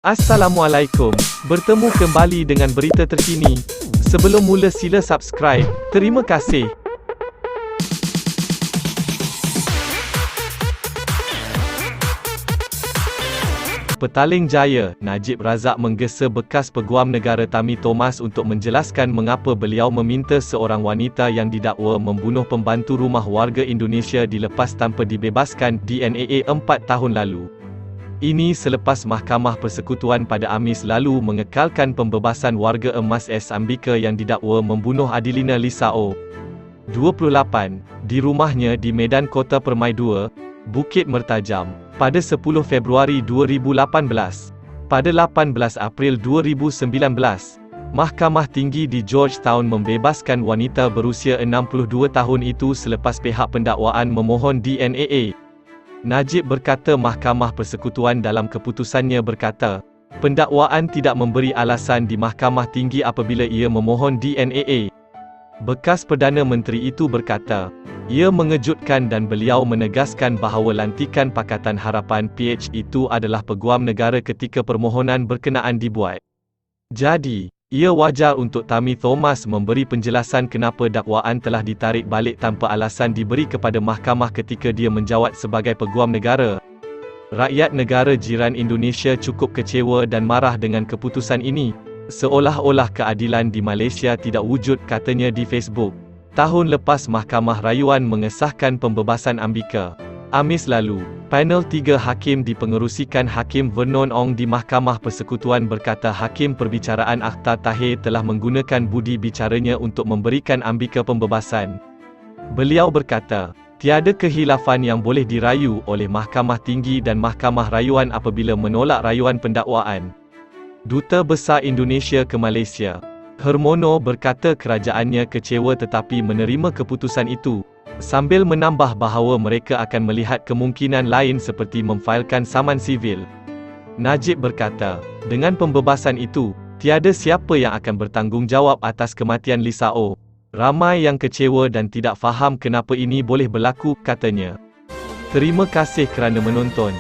Assalamualaikum, bertemu kembali dengan berita terkini. Sebelum mula sila subscribe, terima kasih. Petaling Jaya, Najib Razak menggesa bekas Peguam Negara Tami Thomas untuk menjelaskan mengapa beliau meminta seorang wanita yang didakwa membunuh pembantu rumah warga Indonesia dilepas tanpa dibebaskan DNAA 4 tahun lalu. Ini selepas Mahkamah Persekutuan pada Khamis lalu mengekalkan pembebasan warga emas S. Ambika yang didakwa membunuh Adelina Lisao, 28, di rumahnya di Medan Kota Permai 2, Bukit Mertajam, pada 10 Februari 2018. Pada 18 April 2019, Mahkamah Tinggi di Georgetown membebaskan wanita berusia 62 tahun itu selepas pihak pendakwaan memohon DNAA. Najib berkata Mahkamah Persekutuan dalam keputusannya berkata, pendakwaan tidak memberi alasan di Mahkamah Tinggi apabila ia memohon DNAA. Bekas Perdana Menteri itu berkata, ia mengejutkan dan beliau menegaskan bahawa lantikan Pakatan Harapan PH itu adalah peguam negara ketika permohonan berkenaan dibuat. Jadi, ia wajar untuk Tami Thomas memberi penjelasan kenapa dakwaan telah ditarik balik tanpa alasan diberi kepada mahkamah ketika dia menjawat sebagai peguam negara. Rakyat negara jiran Indonesia cukup kecewa dan marah dengan keputusan ini. Seolah-olah keadilan di Malaysia tidak wujud, katanya di Facebook. Tahun lepas Mahkamah Rayuan mengesahkan pembebasan Ambika. Khamis lalu, panel 3 hakim dipengerusikan Hakim Vernon Ong di Mahkamah Persekutuan berkata Hakim Perbicaraan Akhtar Tahir telah menggunakan budi bicaranya untuk memberikan Ambika pembebasan. Beliau berkata, tiada kehilafan yang boleh dirayu oleh Mahkamah Tinggi dan Mahkamah Rayuan apabila menolak rayuan pendakwaan. Duta Besar Indonesia ke Malaysia, Hermono berkata kerajaannya kecewa tetapi menerima keputusan itu, sambil menambah bahawa mereka akan melihat kemungkinan lain seperti memfailkan saman sivil. Najib berkata, dengan pembebasan itu, tiada siapa yang akan bertanggungjawab atas kematian Lisao. Ramai yang kecewa dan tidak faham kenapa ini boleh berlaku, katanya. Terima kasih kerana menonton.